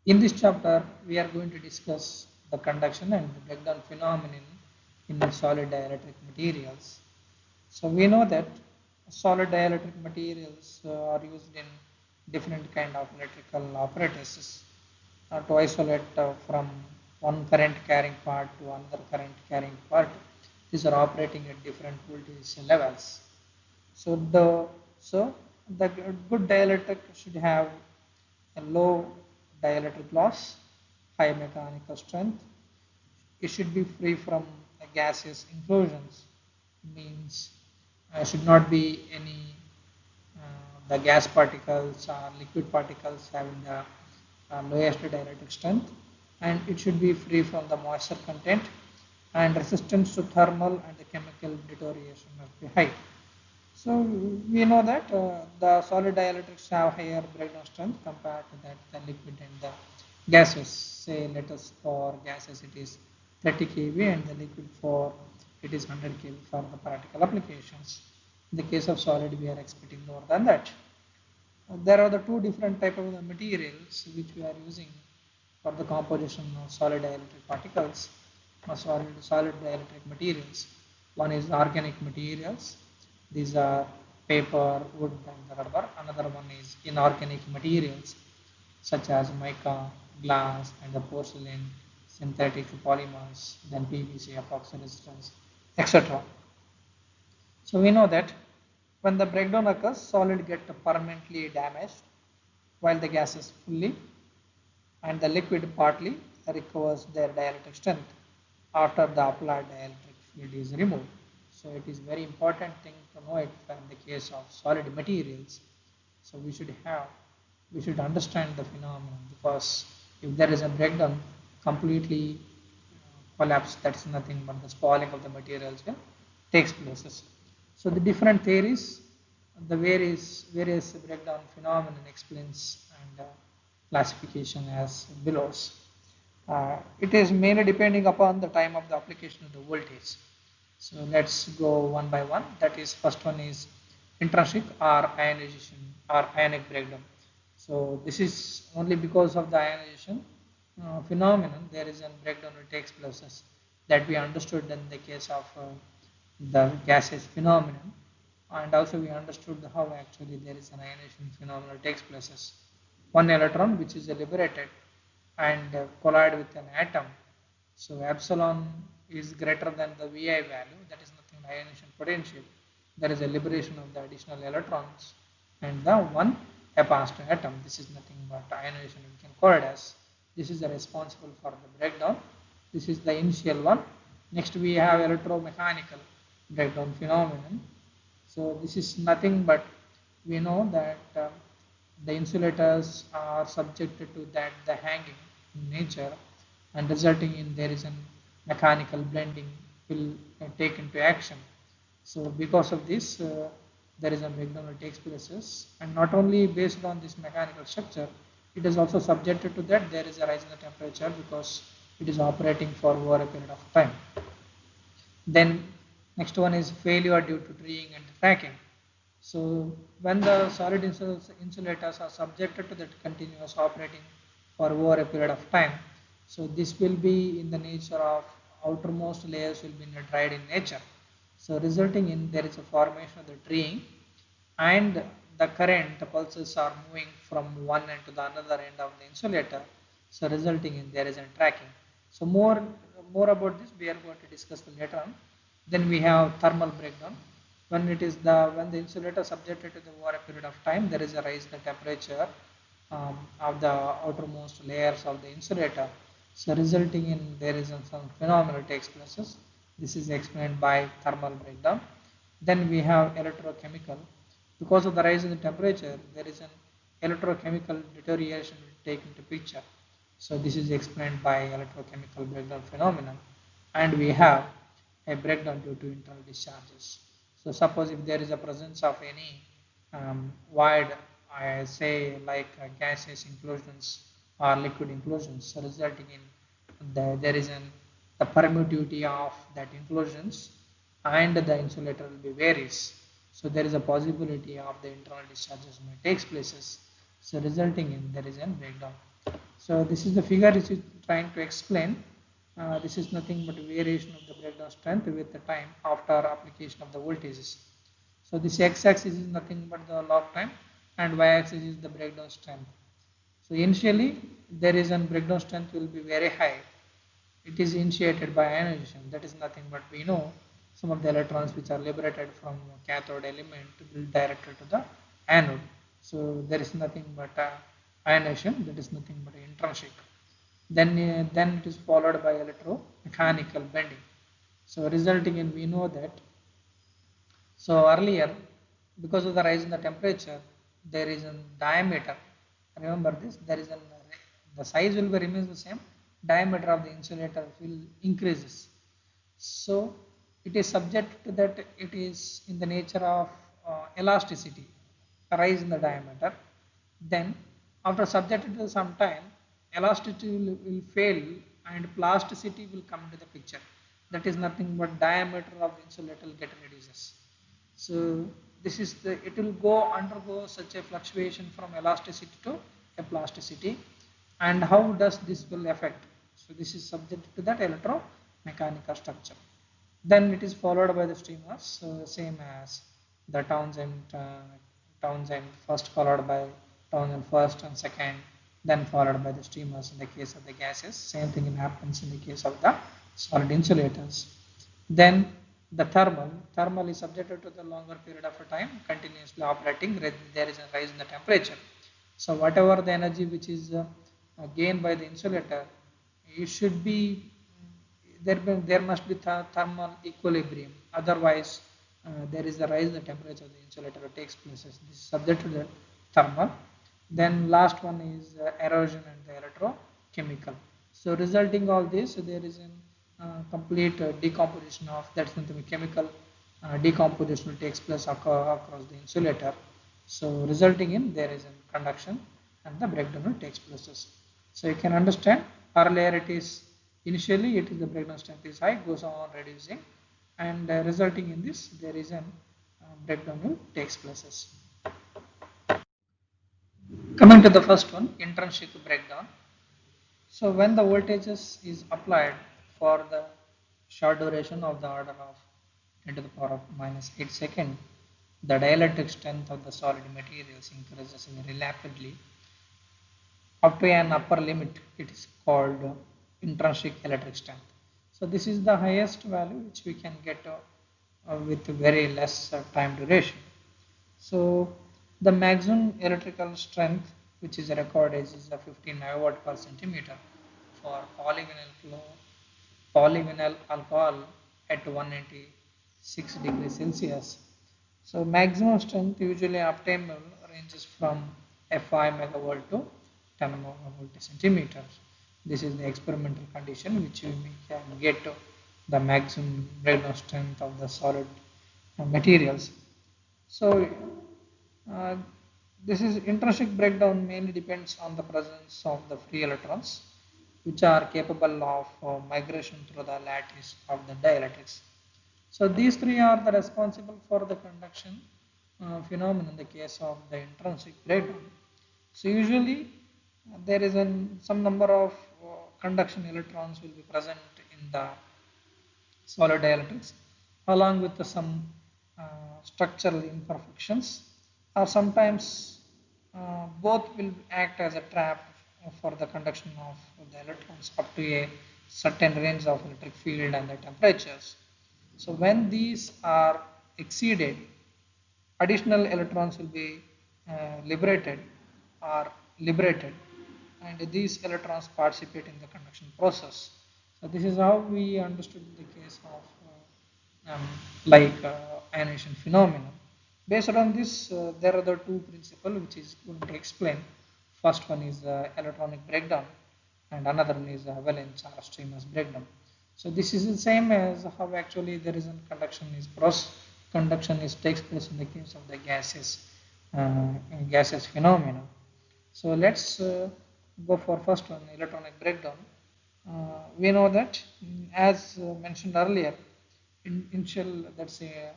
In this chapter, we are going to discuss the conduction and the breakdown phenomenon in the solid dielectric materials. So we know that solid dielectric materials are used in different kind of electrical apparatuses to isolate from one current carrying part to another current carrying part. These are operating at different voltage levels. So the good dielectric should have a low dielectric loss, high mechanical strength. It should be free from gaseous inclusions. Means should not be any the gas particles or liquid particles having the lowest dielectric strength, and it should be free from the moisture content, and resistance to thermal and the chemical deterioration must be high. So we know that the solid dielectrics have higher breakdown strength compared to that the liquid and the gases. Say let us for gases it is 30 kV and the liquid for it is 100 kV for the practical applications. In the case of solid we are expecting more than that. There are the two different type of the materials which we are using for the composition of solid dielectric particles or solid dielectric materials. One is organic materials. These are paper, wood, and rubber. Another one is inorganic materials such as mica, glass, and the porcelain, synthetic polymers, then PVC, epoxy resistance, etc. So we know that when the breakdown occurs, solid get permanently damaged while the gas is fully and the liquid partly recovers their dielectric strength after the applied dielectric field is removed. So it is very important thing to know it in the case of solid materials. So we should understand the phenomenon, because if there is a breakdown, completely collapse, that's nothing but the spoiling of the materials will takes places. So the different theories, the various breakdown phenomenon explains and classification as below. It is mainly depending upon the time of the application of the voltage. So let's go one by one. That is, first one is intrinsic or ionization or ionic breakdown. So this is only because of the ionization phenomenon there is a breakdown that takes places, that we understood in the case of the gases phenomenon, and also we understood how actually there is an ionization phenomenon takes places. One electron which is liberated and collide with an atom. So epsilon is greater than the Vi value, that is nothing but ionization potential. There is a liberation of the additional electrons and the one advanced atom. This is nothing but ionization we can call it as. This is the responsible for the breakdown. This is the initial one. Next we have electromechanical breakdown phenomenon. So this is nothing but we know that the insulators are subjected to that the hanging in nature, and resulting in there is a mechanical blending will take into action. So because of this there is a breakdown that takes places, and not only based on this mechanical structure, it is also subjected to that there is a rise in the temperature because it is operating for over a period of time. Then next one is failure due to treeing and cracking. So when the solid insulators are subjected to that continuous operating for over a period of time, so this will be in the nature of outermost layers will be dried in nature. So resulting in there is a formation of the treeing, and the current pulses are moving from one end to the another end of the insulator. So resulting in there is a tracking. So more about this we are going to discuss later on. Then we have thermal breakdown. When the insulator is subjected to the over a period of time, there is a rise in the temperature of the outermost layers of the insulator. So resulting in there is some phenomenon takes places. This is explained by thermal breakdown. Then we have electrochemical. Because of the rise in the temperature, there is an electrochemical deterioration will take into picture. So this is explained by electrochemical breakdown phenomenon. And we have a breakdown due to internal discharges. So suppose if there is a presence of any void, I say like gaseous inclusions or liquid inclusions, so resulting in there is the permittivity of that inclusions, and the insulator will be varies. So there is a possibility of the internal discharges may takes places. So resulting in there is a breakdown. So this is the figure which is trying to explain. This is nothing but variation of the breakdown strength with the time after application of the voltages. So this x-axis is nothing but the log time and y-axis is the breakdown strength. So initially there is a breakdown strength will be very high. It is initiated by ionization. That is nothing but we know some of the electrons which are liberated from cathode element will be directed to the anode. So there is nothing but ionization. That is nothing but intrinsic. Then it is followed by electromechanical bending. So resulting in we know that. So earlier, because of the rise in the temperature, there is a diameter. Remember this. There is the size will be remains the same. Diameter of the insulator will increases. So it is subject to that. It is in the nature of elasticity, rise in the diameter. Then after subjected to some time, elasticity will fail and plasticity will come into the picture. That is nothing but diameter of the insulator will get reduces. So this is it will undergo such a fluctuation from elasticity to plasticity. And how does this will affect? So this is subject to that electromechanical structure. Then it is followed by the streamers, same as the Townsend first, followed by Townsend first and second, then followed by the streamers in the case of the gases. Same thing happens in the case of the solid insulators. Then the thermal is subjected to the longer period of time continuously operating. There is a rise in the temperature. So whatever the energy which is gained by the insulator, it should be there must be thermal equilibrium. Otherwise, there is a rise in the temperature of the insulator takes place. This is subject to the thermal. Then last one is erosion and the electrochemical. So resulting all this, there is a complete decomposition of that's the chemical decomposition takes place across the insulator. So resulting in there is a conduction and the breakdown takes place. So you can understand earlier it is initially it is the breakdown strength is high, goes on reducing, and resulting in this there is an breakdown takes place. Coming to the first one, intrinsic breakdown. So when the voltages is applied for the short duration of the order of 10 to the power of minus 8 seconds, the dielectric strength of the solid materials increases very rapidly up to an upper limit. It is called intrinsic electric strength. So this is the highest value which we can get with very less time duration. So the maximum electrical strength which is recorded is 15 megawatt per centimeter for polyvinyl alcohol at 196 degrees Celsius. So maximum strength usually obtainable ranges from a 5 megawatt to 10 megawatt centimeters. This is the experimental condition which we can get the maximum breakdown strength of the solid materials. So this is intrinsic breakdown mainly depends on the presence of the free electrons which are capable of migration through the lattice of the dielectrics. So these three are the responsible for the conduction phenomenon in the case of the intrinsic breakdown. So usually there is some number of conduction electrons will be present in the solid dielectrics along with some structural imperfections, or sometimes both will act as a trap for the conduction of the electrons up to a certain range of electric field and the temperatures. So when these are exceeded, additional electrons will be liberated or liberated, and these electrons participate in the conduction process. So this is how we understood the case of ionization phenomenon. Based on this, there are the two principles which is going to explain. First one is electronic breakdown, and another one is valence or streamers breakdown. So this is the same as how actually there is a conduction is takes place in the case of the gases phenomena. So let's go for first one, electronic breakdown. We know that as mentioned earlier, initial that's a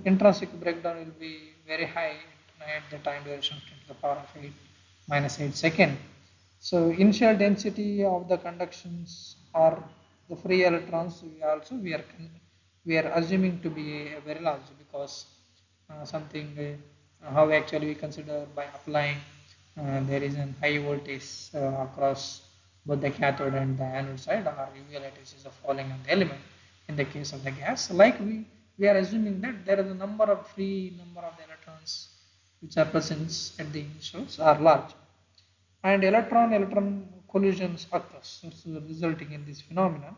intrinsic breakdown will be very high at the time duration 10 to the power of 8 minus 8 second. So initial density of the conductions or the free electrons we are assuming to be very large, because something how actually we consider by applying there is a high voltage across both the cathode and the anode side, or UV light is falling on the element in the case of the gas. Like we are assuming that there is a number of the electrons which are present at the initials are large, and electron collisions occurs, so resulting in this phenomenon.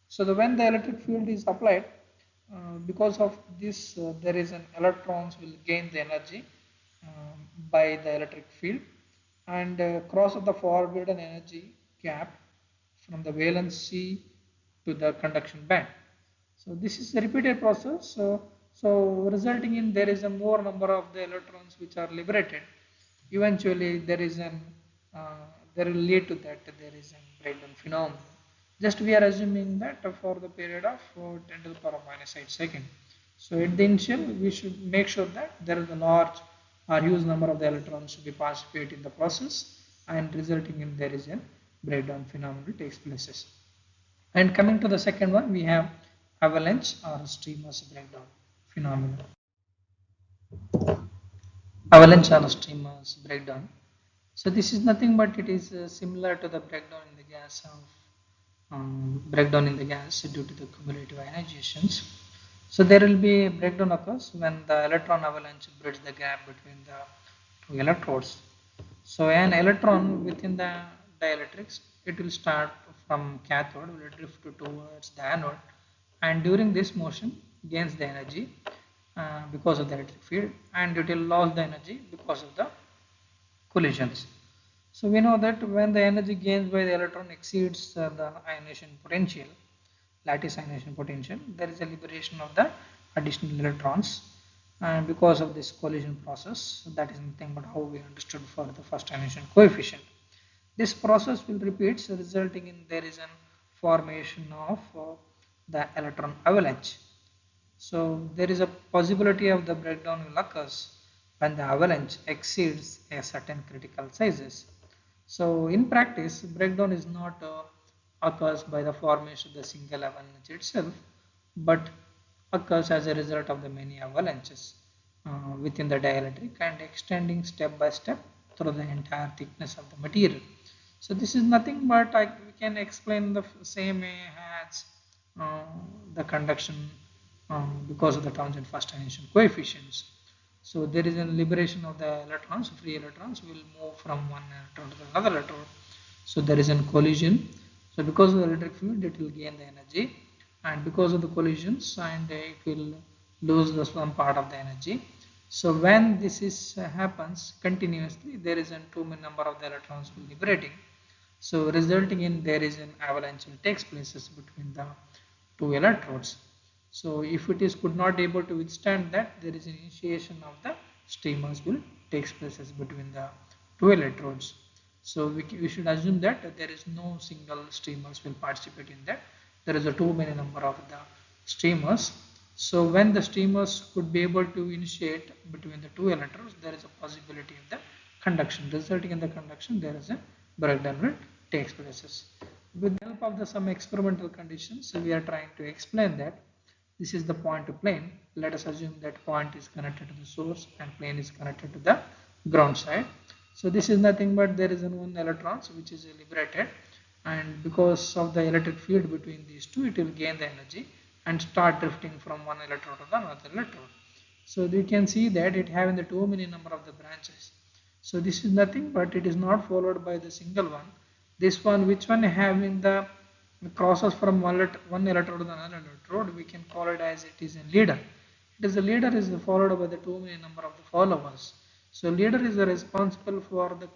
So when the electric field is applied, because of this, there is an electrons will gain the energy by the electric field, and cross of the forbidden energy gap from the valency to the conduction band. So this is a repeated process. So resulting in there is a more number of the electrons which are liberated. Eventually, there will lead to that there is a breakdown phenomenon. Just we are assuming that for the period of 10 to the power minus 8 seconds. So at the initial, we should make sure that there is a large or huge number of the electrons to be participate in the process, and resulting in there is a breakdown phenomenon takes places. And coming to the second one, we have avalanche or streamers breakdown phenomenon. Avalanche or streamers breakdown. So this is nothing but it is similar to the breakdown in the gas due to the cumulative ionizations. So there will be a breakdown occurs when the electron avalanche bridges the gap between the two electrodes. So an electron within the dielectrics, it will start from cathode, will drift towards the anode, and during this motion gains the energy because of the electric field, and it will lose the energy because of the collisions. So we know that when the energy gained by the electron exceeds the ionization potential, lattice ionization potential, there is a liberation of the additional electrons, and because of this collision process, that is nothing but how we understood for the first ionization coefficient. This process will repeat, so resulting in there is a formation of the electron avalanche. So there is a possibility of the breakdown will occurs when the avalanche exceeds a certain critical sizes. So in practice, breakdown is not occurs by the formation of the single avalanche itself, but occurs as a result of the many avalanches within the dielectric and extending step by step through the entire thickness of the material. So this is nothing but we can explain the same as uh, the conduction because of the Townsend first ionization coefficients. So there is a liberation of the electrons, free electrons will move from one electron to another electron. So there is a collision. So because of the electric field, it will gain the energy, and because of the collisions, and it will lose the some part of the energy. So when this is happens continuously, there is a too many number of the electrons will liberating. So resulting in there is an avalanche will takes places between the two electrodes. So if it is could not able to withstand that, there is an initiation of the streamers will takes places between the two electrodes. So we should assume that there is no single streamers will participate in that. There is a too many number of the streamers. So when the streamers could be able to initiate between the two electrodes, there is a possibility of the conduction. Resulting in the conduction, there is a breakdown will takes places. With the help of the some experimental conditions, we are trying to explain that this is the point to plane. Let us assume that point is connected to the source and plane is connected to the ground side. So this is nothing but there is one electrons which is liberated, and because of the electric field between these two, it will gain the energy and start drifting from one electrode to the another electrode. So you can see that it having the too many number of the branches. So this is nothing but it is not followed by the single one. This one, which one having the crosses from one electrode to another electrode, we can call it as it is a leader. It is a leader is followed by the too many number of the followers. So leader is responsible for the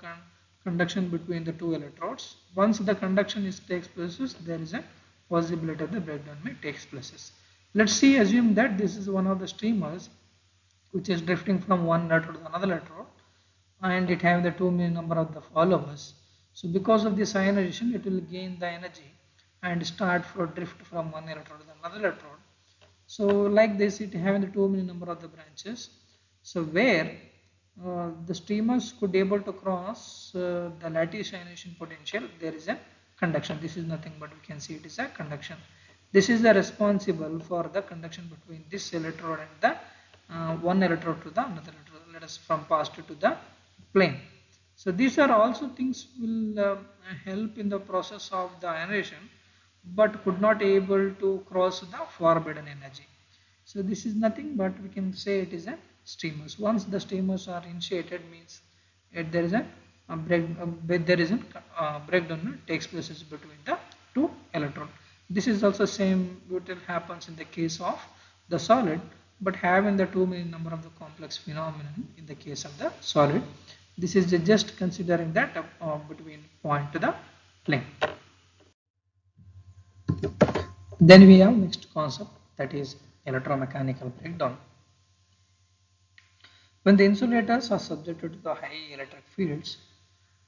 conduction between the two electrodes. Once the conduction is takes places, there is a possibility of the breakdown may takes places. Let's see, assume that this is one of the streamers which is drifting from one electrode to another electrode, and it have the too many number of the followers. So because of this ionization, it will gain the energy and start for drift from one electrode to another electrode. So like this, it having the too many number of the branches. So where the streamers could able to cross the lattice ionization potential. There is a conduction. This is nothing but we can see it is a conduction. This is the responsible for the conduction between this electrode and the one electrode to the another electrode. Let us from positive to the plane. So these are also things will help in the process of the ionization, but could not able to cross the forbidden energy. So this is nothing but we can say it is a streamers. Once the streamers are initiated means there is a breakdown takes place between the two electrons. This is also same what happens in the case of the solid, but having the too many number of the complex phenomenon in the case of the solid. This is just considering that between point to the plane. Then we have next concept, that is electromechanical breakdown. When the insulators are subjected to the high electric fields,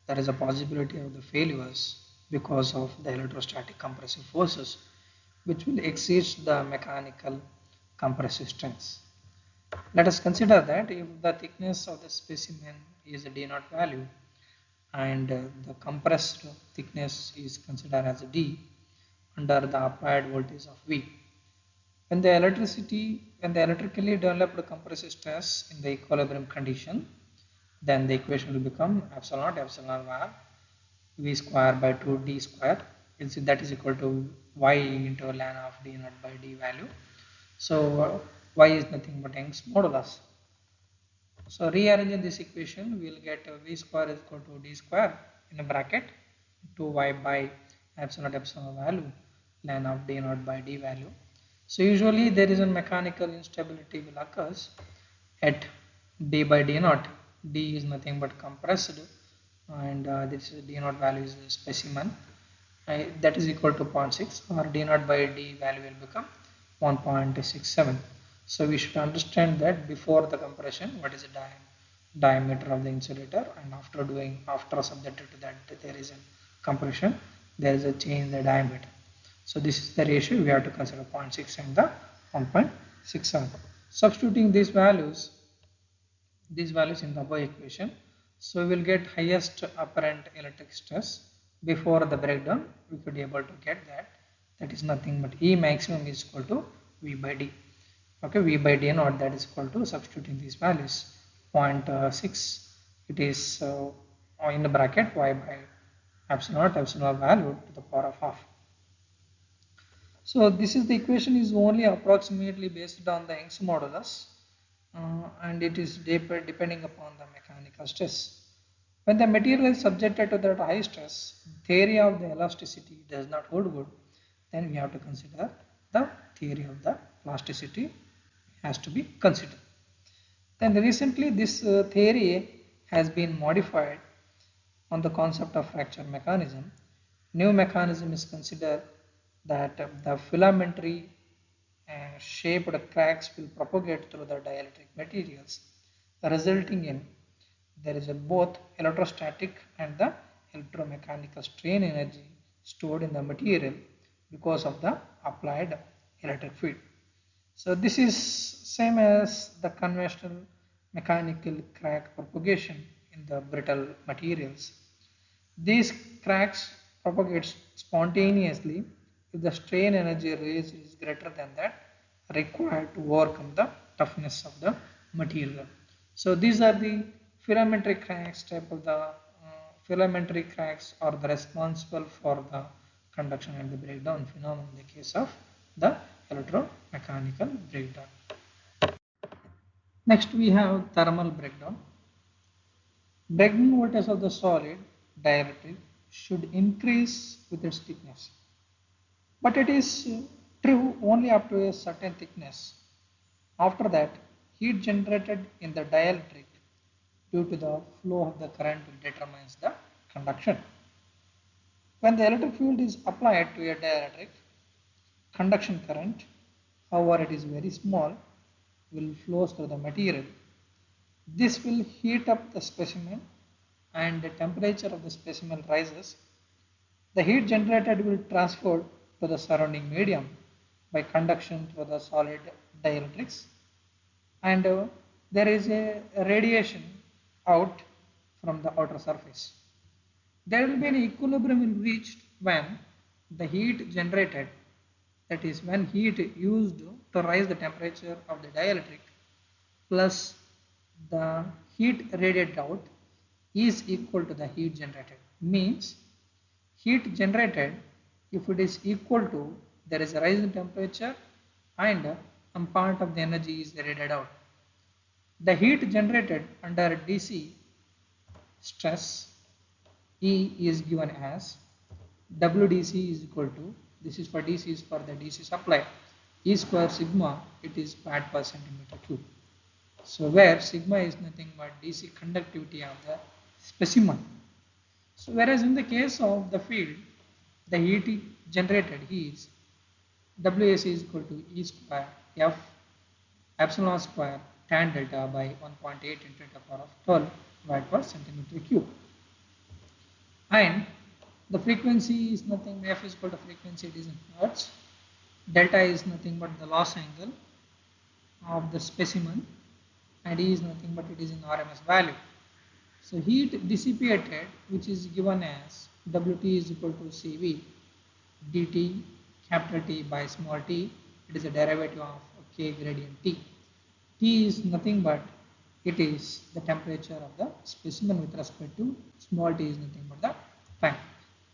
there is a possibility of the failures because of the electrostatic compressive forces, which will exceed the mechanical compressive strengths. Let us consider that if the thickness of the specimen is a d0 value and the compressed thickness is considered as a d under the applied voltage of V. When the electrically developed compressive stress in the equilibrium condition, then the equation will become epsilon naught epsilon var V square by 2 d square. You'll see that is equal to y into ln of d naught by d value. So y is nothing but Young's modulus. So rearranging this equation, we will get v square is equal to d square in a bracket 2y by epsilon epsilon value ln of d naught by d value. So usually there is a mechanical instability will occurs at d by d naught. D is nothing but compressed, and this d naught value is the specimen. That is equal to 0.6, or d naught by d value will become 1.67. So we should understand that before the compression, what is the diameter of the insulator, and after subjected to that there is a compression, there is a change in the diameter. So this is the ratio we have to consider 0.6 and the 1.67. Substituting these values in the above equation, so we will get highest apparent electric stress before the breakdown. We could be able to get that is nothing but E maximum is equal to V by D. Okay, V by D naught, that is equal to, substituting these values, 0.6, it is in the bracket y by epsilon naught epsilon value to the power of half. So this is the equation is only approximately based on the Young's modulus, and it is depending upon the mechanical stress. When the material is subjected to that high stress, theory of the elasticity does not hold good, then we have to consider the theory of the plasticity has to be considered. Then recently this theory has been modified on the concept of fracture mechanism. New mechanism is considered that the filamentary shaped cracks will propagate through the dielectric materials, resulting in there is a both electrostatic and the electromechanical strain energy stored in the material because of the applied electric field. So this is same as the conventional mechanical crack propagation in the brittle materials. These cracks propagate spontaneously if the strain energy release is greater than that required to overcome the toughness of the material. So these are the filamentary cracks type of the filamentary cracks are the responsible for the conduction and the breakdown phenomenon in the case of the electromechanical breakdown. Next we have thermal breakdown. Breakdown voltage of the solid dielectric should increase with its thickness, but it is true only up to a certain thickness. After that, heat generated in the dielectric due to the flow of the current determines the conduction. When the electric field is applied to a dielectric, conduction current, however it is very small, will flow through the material. This will heat up the specimen and the temperature of the specimen rises. The heat generated will transfer to the surrounding medium by conduction through the solid dielectrics, and there is a radiation out from the outer surface. There will be an equilibrium reached when the heat generated, that is when heat used to rise the temperature of the dielectric plus the heat radiated out is equal to the heat generated. Means heat generated, if it is equal to, there is a rise in temperature and some part of the energy is radiated out. The heat generated under DC stress E is given as WDC is equal to, this is for DC, is for the DC supply, E square sigma, it is watt per centimeter cube. So where sigma is nothing but DC conductivity of the specimen. So whereas in the case of the field, the heat generated is WAC is equal to E square F epsilon square tan delta by 1.8 into the power of 12 watt per centimeter cube. And the frequency is nothing, F is equal to frequency, it is in hertz. Delta is nothing but the loss angle of the specimen, and E is nothing but it is in RMS value. So heat dissipated, which is given as Wt is equal to Cv dt capital T by small t, it is a derivative of K gradient T. T is nothing but it is the temperature of the specimen with respect to small t is nothing but the time,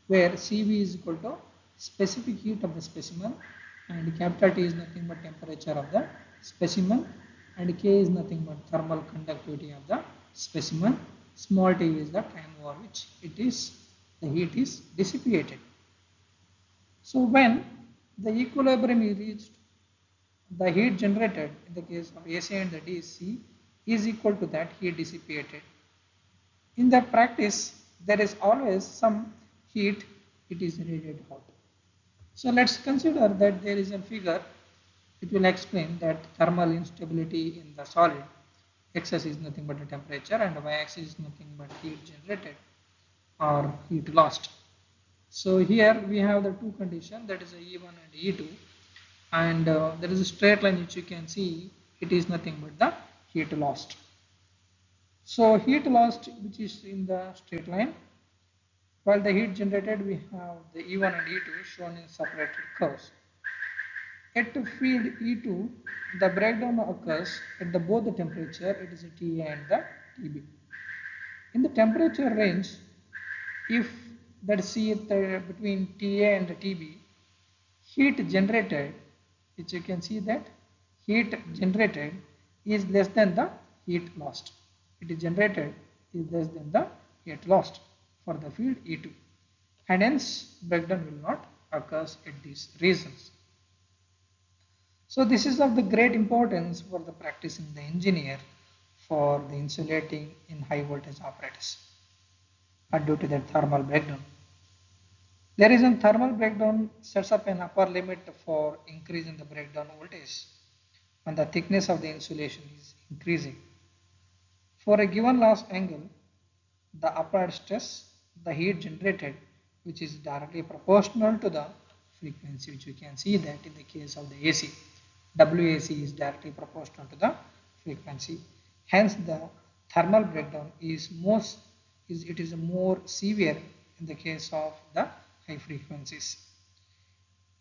where Cv is equal to specific heat of the specimen and capital T is nothing but temperature of the specimen and K is nothing but thermal conductivity of the specimen. Small t is the time over which the heat is dissipated. So when the equilibrium is reached, the heat generated in the case of AC and the DC is equal to that heat dissipated. In the practice, there is always some heat, it is radiated out. So let's consider that there is a figure, it will explain that thermal instability in the solid, x-axis is nothing but the temperature and y-axis is nothing but heat generated or heat lost. So here we have the two conditions, that is a E1 and E2, and there is a straight line which you can see, it is nothing but the heat lost. So heat lost which is in the straight line, while the heat generated we have the E1 and E2 shown in separated curves. At field E2, the breakdown occurs at both the temperature, it is a TA and the TB. In the temperature range, if that see between TA and the TB, heat generated, which you can see that heat generated is less than the heat lost. It is generated is less than the heat lost for the field E2, and hence breakdown will not occur at these regions. So this is of the great importance for the practicing the engineer for the insulating in high voltage apparatus due to the thermal breakdown. There is a thermal breakdown sets up an upper limit for increasing the breakdown voltage when the thickness of the insulation is increasing. For a given loss angle, the applied stress, the heat generated, which is directly proportional to the frequency, which you can see that in the case of the AC, WAC is directly proportional to the frequency. Hence, the thermal breakdown is more severe in the case of the high frequencies.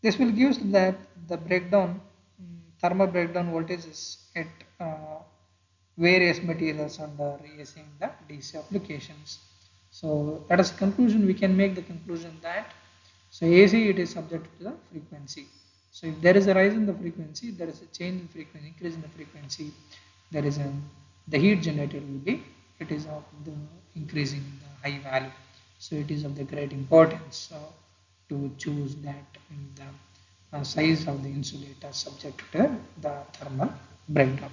This will give that the breakdown, thermal breakdown voltages at various materials under AC and the DC applications. So that is conclusion. We can make the conclusion that so AC it is subject to the frequency. So if there is a rise in the frequency, there is a change in frequency, increase in the frequency, there is the heat generated will be, it is of the increasing in the high value. So it is of the great importance to choose that in the size of the insulator subject to the thermal breakdown.